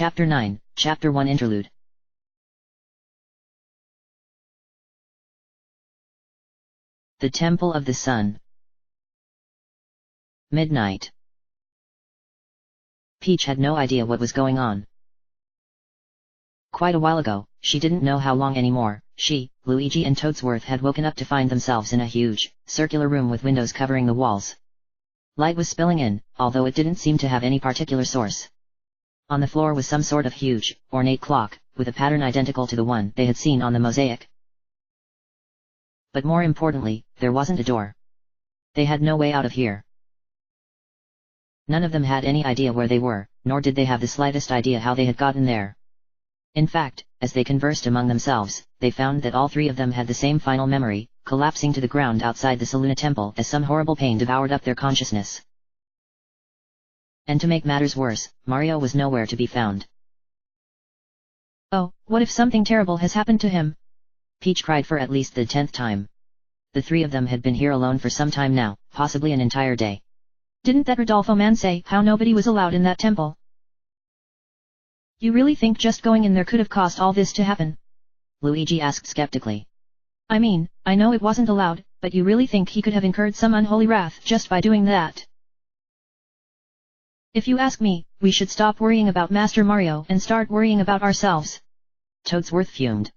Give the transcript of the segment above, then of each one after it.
Chapter 9, Chapter 1 Interlude. The Temple of the Sun. Midnight. Peach had no idea what was going on. Quite a while ago, she didn't know how long anymore, she, Luigi and Toadsworth had woken up to find themselves in a huge, circular room with windows covering the walls. Light was spilling in, although it didn't seem to have any particular source. On the floor was some sort of huge, ornate clock, with a pattern identical to the one they had seen on the mosaic. But more importantly, there wasn't a door. They had no way out of here. None of them had any idea where they were, nor did they have the slightest idea how they had gotten there. In fact, as they conversed among themselves, they found that all three of them had the same final memory, collapsing to the ground outside the Saluna Temple as some horrible pain devoured up their consciousness. And to make matters worse, Mario was nowhere to be found. Oh, what if something terrible has happened to him? Peach cried for at least the 10th time. The three of them had been here alone for some time now, possibly an entire day. Didn't that Rodolfo man say how nobody was allowed in that temple? You really think just going in there could have caused all this to happen? Luigi asked skeptically. I mean, I know it wasn't allowed, but you really think he could have incurred some unholy wrath just by doing that? If you ask me, we should stop worrying about Master Mario and start worrying about ourselves. Toadsworth fumed.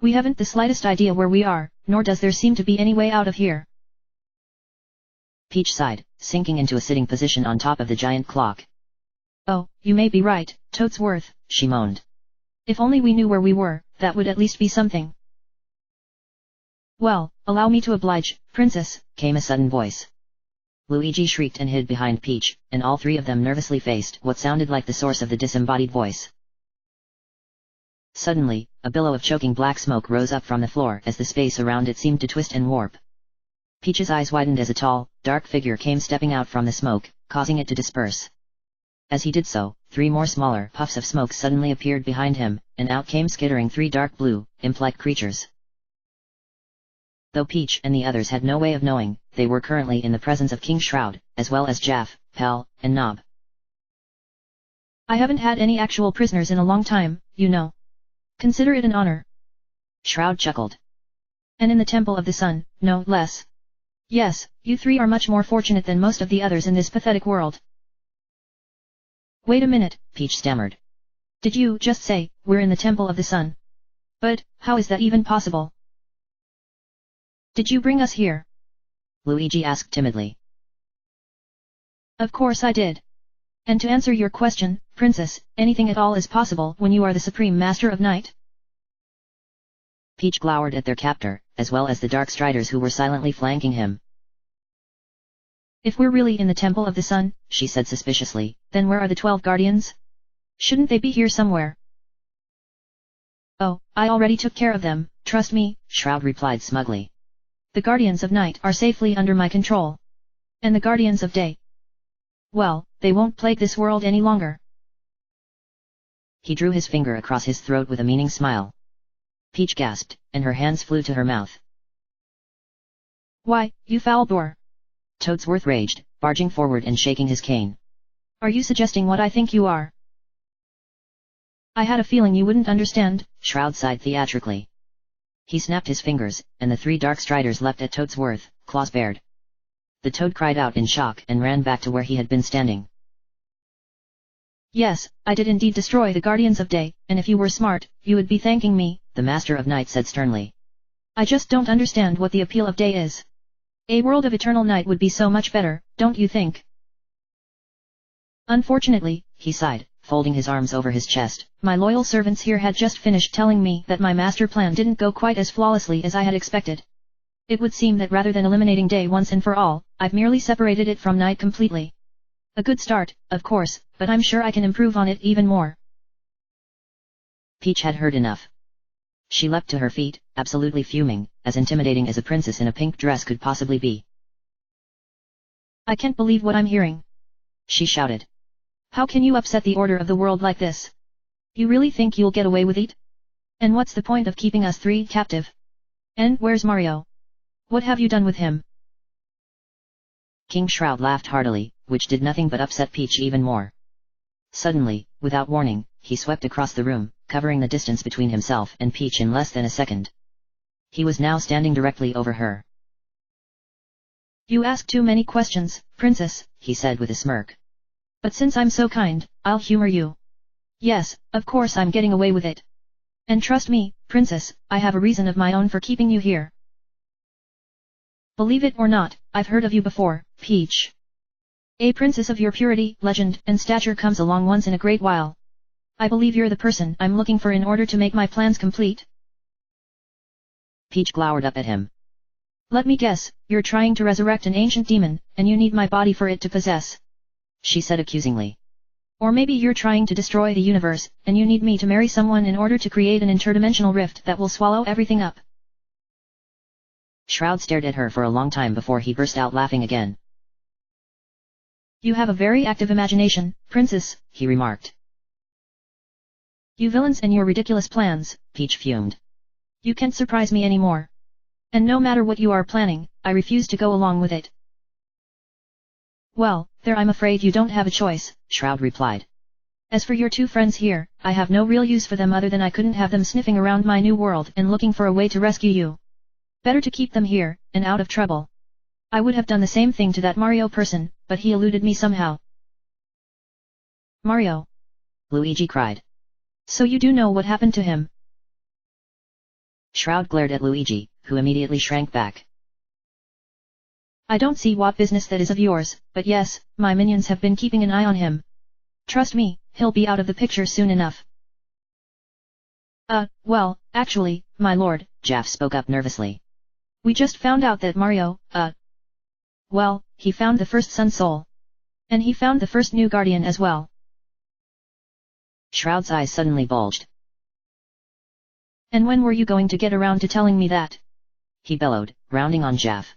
We haven't the slightest idea where we are, nor does there seem to be any way out of here. Peach sighed, sinking into a sitting position on top of the giant clock. Oh, you may be right, Toadsworth, she moaned. If only we knew where we were, that would at least be something. Well, allow me to oblige, Princess, came a sudden voice. Luigi shrieked and hid behind Peach, and all three of them nervously faced what sounded like the source of the disembodied voice. Suddenly, a billow of choking black smoke rose up from the floor as the space around it seemed to twist and warp. Peach's eyes widened as a tall, dark figure came stepping out from the smoke, causing it to disperse. As he did so, three more smaller puffs of smoke suddenly appeared behind him, and out came skittering three dark blue, imp-like creatures. Though Peach and the others had no way of knowing, they were currently in the presence of King Shroud, as well as Jaff, Pell, and Nob. I haven't had any actual prisoners in a long time, you know. Consider it an honor. Shroud chuckled. And in the Temple of the Sun, no less. Yes, you three are much more fortunate than most of the others in this pathetic world. Wait a minute, Peach stammered. Did you just say, we're in the Temple of the Sun? But, how is that even possible? Did you bring us here? Luigi asked timidly. Of course I did. And to answer your question, Princess, anything at all is possible when you are the Supreme Master of Night. Peach glowered at their captor, as well as the Dark Striders who were silently flanking him. If we're really in the Temple of the Sun, she said suspiciously, then where are the 12 Guardians? Shouldn't they be here somewhere? Oh, I already took care of them, trust me, Shroud replied smugly. The Guardians of Night are safely under my control. And the Guardians of Day? Well, they won't plague this world any longer. He drew his finger across his throat with a meaning smile. Peach gasped, and her hands flew to her mouth. Why, you foul boar! Toadsworth raged, barging forward and shaking his cane. Are you suggesting what I think you are? I had a feeling you wouldn't understand, Shroud sighed theatrically. He snapped his fingers, and the three Dark Striders leapt at Toadsworth, claws bared. The Toad cried out in shock and ran back to where he had been standing. Yes, I did indeed destroy the Guardians of Day, and if you were smart, you would be thanking me, the Master of Night said sternly. I just don't understand what the appeal of day is. A world of eternal night would be so much better, don't you think? Unfortunately, he sighed, folding his arms over his chest, my loyal servants here had just finished telling me that my master plan didn't go quite as flawlessly as I had expected. It would seem that rather than eliminating day once and for all, I've merely separated it from night completely. A good start, of course, but I'm sure I can improve on it even more. Peach had heard enough. She leapt to her feet, absolutely fuming, as intimidating as a princess in a pink dress could possibly be. I can't believe what I'm hearing, she shouted. How can you upset the order of the world like this? You really think you'll get away with it? And what's the point of keeping us three captive? And where's Mario? What have you done with him? King Shroud laughed heartily, which did nothing but upset Peach even more. Suddenly, without warning, he swept across the room, covering the distance between himself and Peach in less than a second. He was now standing directly over her. You ask too many questions, princess, he said with a smirk. But since I'm so kind, I'll humor you. Yes, of course I'm getting away with it. And trust me, princess, I have a reason of my own for keeping you here. Believe it or not, I've heard of you before, Peach. A princess of your purity, legend, and stature comes along once in a great while. I believe you're the person I'm looking for in order to make my plans complete. Peach glowered up at him. Let me guess, you're trying to resurrect an ancient demon, and you need my body for it to possess. She said accusingly. Or maybe you're trying to destroy the universe, and you need me to marry someone in order to create an interdimensional rift that will swallow everything up. Shroud stared at her for a long time before he burst out laughing again. You have a very active imagination, princess, he remarked. You villains and your ridiculous plans, Peach fumed. You can't surprise me anymore. And no matter what you are planning, I refuse to go along with it. Well, there I'm afraid you don't have a choice, Shroud replied. As for your two friends here, I have no real use for them other than I couldn't have them sniffing around my new world and looking for a way to rescue you. Better to keep them here, and out of trouble. I would have done the same thing to that Mario person, but he eluded me somehow. Mario! Luigi cried. So you do know what happened to him? Shroud glared at Luigi, who immediately shrank back. I don't see what business that is of yours, but yes, my minions have been keeping an eye on him. Trust me, he'll be out of the picture soon enough. Well, actually, my lord, Jaff spoke up nervously. We just found out that Mario, well, he found the first Sun Soul. And he found the first new Guardian as well. Shroud's eyes suddenly bulged. And when were you going to get around to telling me that? He bellowed, rounding on Jaff.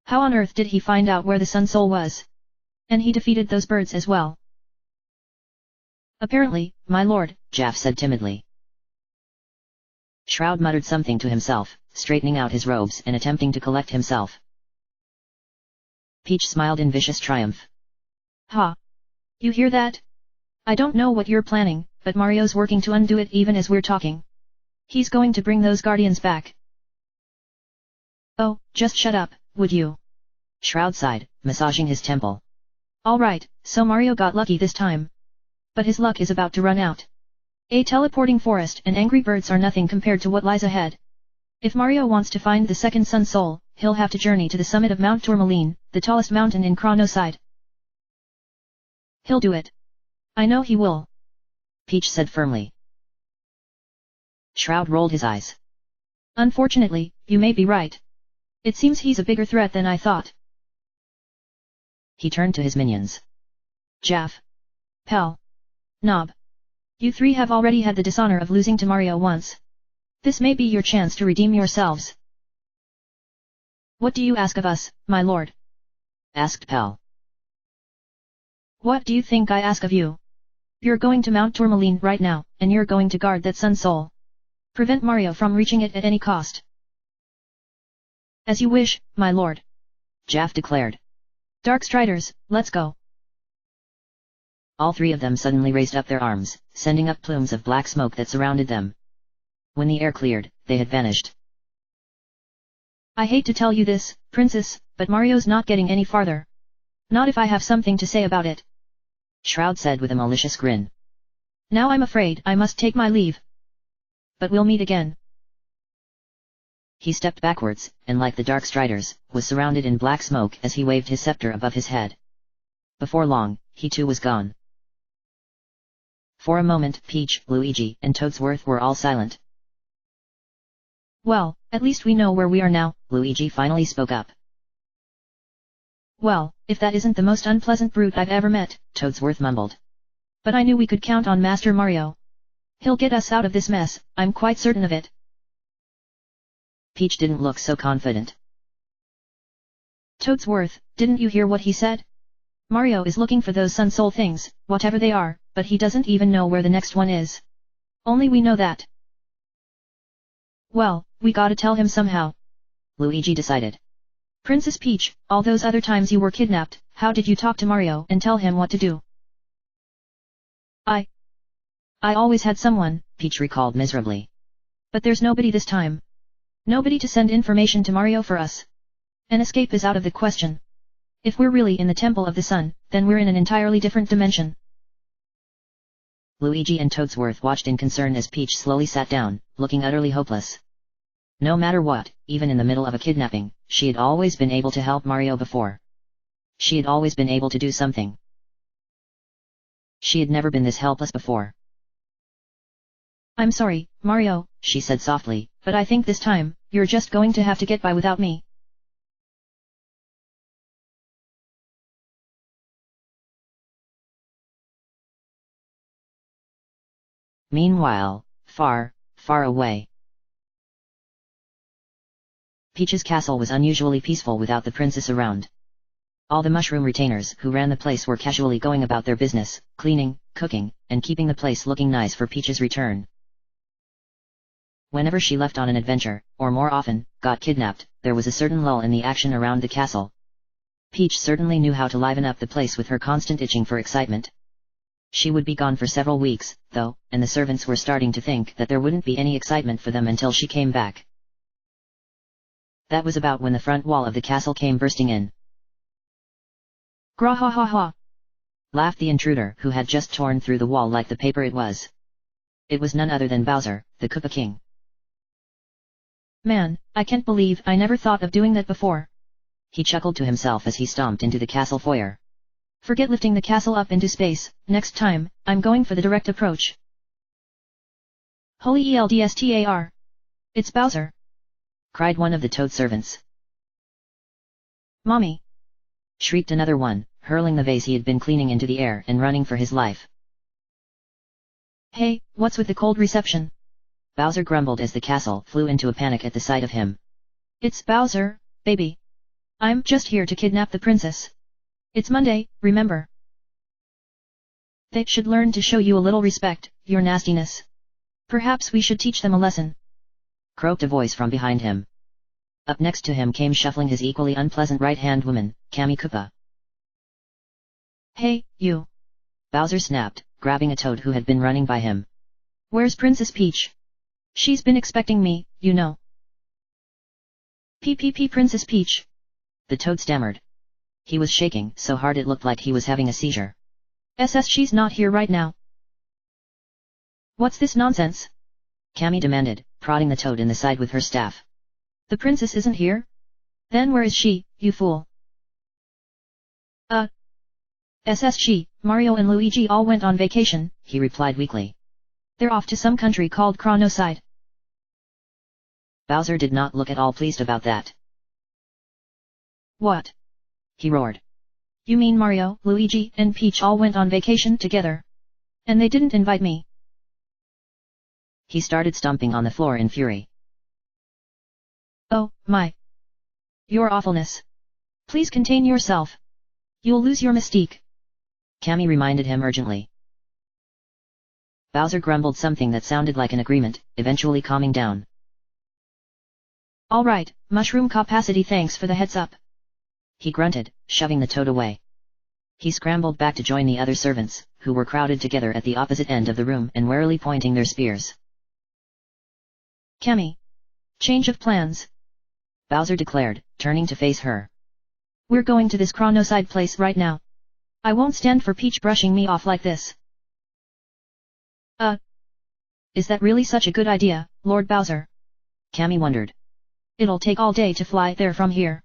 How on earth did he find out where the Sun Soul was? And he defeated those birds as well. Apparently, my lord, Jaff said timidly. Shroud muttered something to himself, straightening out his robes and attempting to collect himself. Peach smiled in vicious triumph. Ha! You hear that? I don't know what you're planning, but Mario's working to undo it even as we're talking. He's going to bring those guardians back. Oh, just shut up, would you? Shroud sighed, massaging his temple. Alright, so Mario got lucky this time. But his luck is about to run out. A teleporting forest and angry birds are nothing compared to what lies ahead. If Mario wants to find the second Sun Soul, he'll have to journey to the summit of Mount Tourmaline, the tallest mountain in Chronoside. He'll do it. I know he will. Peach said firmly. Shroud rolled his eyes. Unfortunately, you may be right. It seems he's a bigger threat than I thought. He turned to his minions. Jaff. Pell. Nob. You three have already had the dishonor of losing to Mario once. This may be your chance to redeem yourselves. What do you ask of us, my lord? Asked Pell. What do you think I ask of you? You're going to Mount Tourmaline right now, and you're going to guard that Sun Soul. Prevent Mario from reaching it at any cost. As you wish, my lord. Jaff declared. Dark Striders, let's go. All three of them suddenly raised up their arms, sending up plumes of black smoke that surrounded them. When the air cleared, they had vanished. I hate to tell you this, princess, but Mario's not getting any farther. Not if I have something to say about it. Shroud said with a malicious grin. Now I'm afraid I must take my leave. But we'll meet again. He stepped backwards, and like the Dark Striders, was surrounded in black smoke as he waved his scepter above his head. Before long, he too was gone. For a moment Peach, Luigi, and Toadsworth were all silent. Well, at least we know where we are now, Luigi finally spoke up. Well, if that isn't the most unpleasant brute I've ever met, Toadsworth mumbled. But I knew we could count on Master Mario. He'll get us out of this mess, I'm quite certain of it. Peach didn't look so confident. Toadsworth, didn't you hear what he said? Mario is looking for those Sun Soul things, whatever they are, but he doesn't even know where the next one is. Only we know that. Well, we gotta tell him somehow. Luigi decided. Princess Peach, all those other times you were kidnapped, how did you talk to Mario and tell him what to do? I always had someone, Peach recalled miserably. but there's nobody this time. Nobody to send information to Mario for us. An escape is out of the question. If we're really in the Temple of the Sun, then we're in an entirely different dimension. Luigi and Toadsworth watched in concern as Peach slowly sat down, looking utterly hopeless. No matter what, even in the middle of a kidnapping, she had always been able to help Mario before. She had always been able to do something. She had never been this helpless before. I'm sorry, Mario, she said softly, but I think this time, you're just going to have to get by without me. Meanwhile, far, far away. Peach's castle was unusually peaceful without the princess around. All the mushroom retainers who ran the place were casually going about their business, cleaning, cooking, and keeping the place looking nice for Peach's return. Whenever she left on an adventure, or more often, got kidnapped, there was a certain lull in the action around the castle. Peach certainly knew how to liven up the place with her constant itching for excitement. She would be gone for several weeks, though, and the servants were starting to think that there wouldn't be any excitement for them until she came back. That was about when the front wall of the castle came bursting in. Gra ha ha ha! Laughed the intruder who had just torn through the wall like the paper it was. It was none other than Bowser, the Koopa King. Man, I can't believe I never thought of doing that before. He chuckled to himself as he stomped into the castle foyer. Forget lifting the castle up into space, next time, I'm going for the direct approach. Holy ELDSTAR! It's Bowser! Cried one of the Toad servants. Mommy! Shrieked another one, hurling the vase he had been cleaning into the air and running for his life. Hey, what's with the cold reception? Bowser grumbled as the castle flew into a panic at the sight of him. It's Bowser, baby. I'm just here to kidnap the princess. It's Monday, remember? They should learn to show you a little respect, your nastiness. Perhaps we should teach them a lesson. Croaked a voice from behind him. Up next to him came shuffling his equally unpleasant right-hand woman, Kammy Koopa. Hey, you! Bowser snapped, grabbing a Toad who had been running by him. Where's Princess Peach? She's been expecting me, you know. Princess Peach. The Toad stammered. He was shaking so hard it looked like he was having a seizure. She's not here right now. What's this nonsense? Kammy demanded, prodding the Toad in the side with her staff. The princess isn't here? Then where is she, you fool? She, Mario and Luigi all went on vacation, he replied weakly. They're off to some country called Chronoside. Bowser did not look at all pleased about that. What? He roared. You mean Mario, Luigi, and Peach all went on vacation together? And they didn't invite me? He started stomping on the floor in fury. Oh, my. Your awfulness. Please contain yourself. You'll lose your mystique. Kammy reminded him urgently. Bowser grumbled something that sounded like an agreement, eventually calming down. All right, mushroom capacity, thanks for the heads up. He grunted, shoving the Toad away. He scrambled back to join the other servants, who were crowded together at the opposite end of the room and warily pointing their spears. Kammy. Change of plans. Bowser declared, turning to face her. We're going to this Chronoside place right now. I won't stand for Peach brushing me off like this. Is that really such a good idea, Lord Bowser? Kammy wondered. It'll take all day to fly there from here.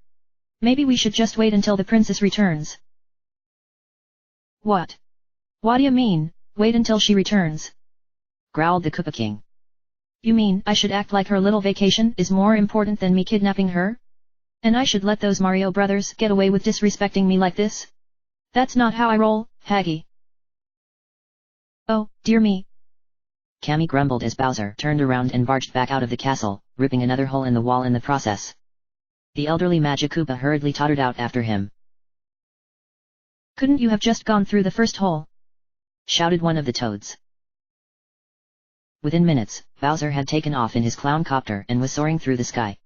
Maybe we should just wait until the princess returns. What? What do you mean, wait until she returns? Growled the Koopa King. You mean I should act like her little vacation is more important than me kidnapping her? And I should let those Mario brothers get away with disrespecting me like this? That's not how I roll, Haggy. Oh, dear me. Kammy grumbled as Bowser turned around and barged back out of the castle, ripping another hole in the wall in the process. The elderly Magic Koopa hurriedly tottered out after him. Couldn't you have just gone through the first hole? Shouted one of the Toads. Within minutes, Bowser had taken off in his clown copter and was soaring through the sky.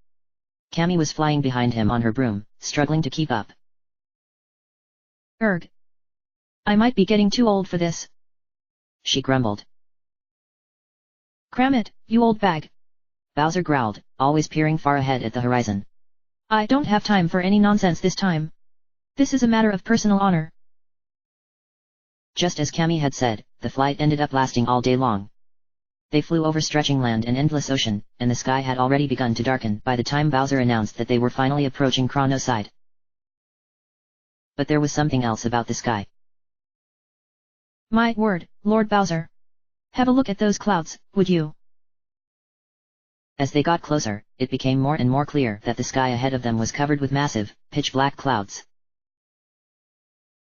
Kammy was flying behind him on her broom, struggling to keep up. Erg. I might be getting too old for this. She grumbled. Cram it, you old bag. Bowser growled, always peering far ahead at the horizon. I don't have time for any nonsense this time. This is a matter of personal honor. Just as Cammy had said, the flight ended up lasting all day long. They flew over stretching land and endless ocean, and the sky had already begun to darken by the time Bowser announced that they were finally approaching Chronoside. But there was something else about the sky. My word, Lord Bowser. Have a look at those clouds, would you? As they got closer, it became more and more clear that the sky ahead of them was covered with massive, pitch-black clouds.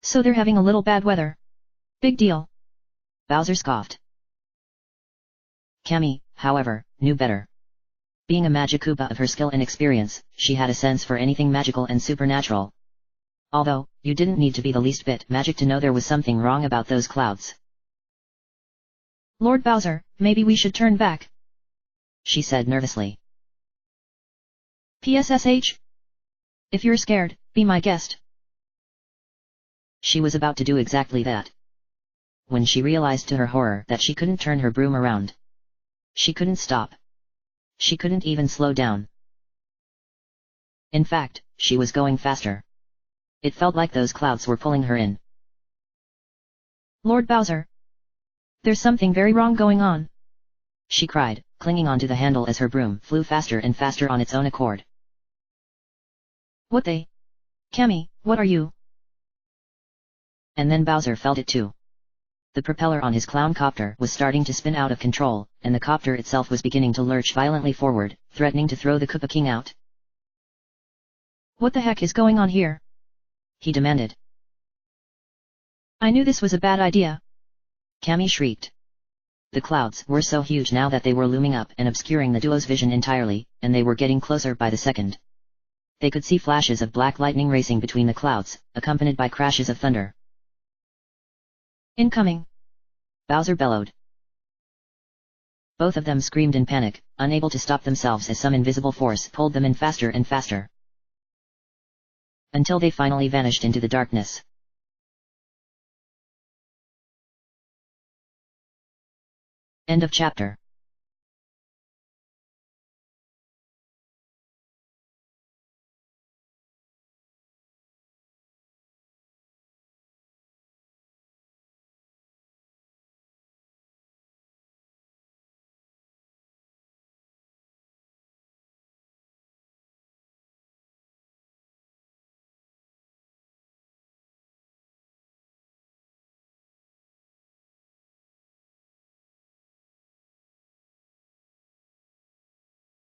So they're having a little bad weather. Big deal. Bowser scoffed. Cammy, however, knew better. Being a Magikoopa of her skill and experience, she had a sense for anything magical and supernatural. Although, you didn't need to be the least bit magic to know there was something wrong about those clouds. Lord Bowser, maybe we should turn back, she said nervously. PSSH? If you're scared, be my guest. She was about to do exactly that, when she realized to her horror that she couldn't turn her broom around. She couldn't stop. She couldn't even slow down. In fact, she was going faster. It felt like those clouds were pulling her in. Lord Bowser. There's something very wrong going on, she cried, clinging onto the handle as her broom flew faster and faster on its own accord. What the? Cammy, what are you? And then Bowser felt it too. The propeller on his clown copter was starting to spin out of control, and the copter itself was beginning to lurch violently forward, threatening to throw the Koopa King out. What the heck is going on here? He demanded. I knew this was a bad idea. Cammy shrieked. The clouds were so huge now that they were looming up and obscuring the duo's vision entirely, and they were getting closer by the second. They could see flashes of black lightning racing between the clouds, accompanied by crashes of thunder. Incoming! Bowser bellowed. Both of them screamed in panic, unable to stop themselves as some invisible force pulled them in faster and faster, until they finally vanished into the darkness. End of chapter.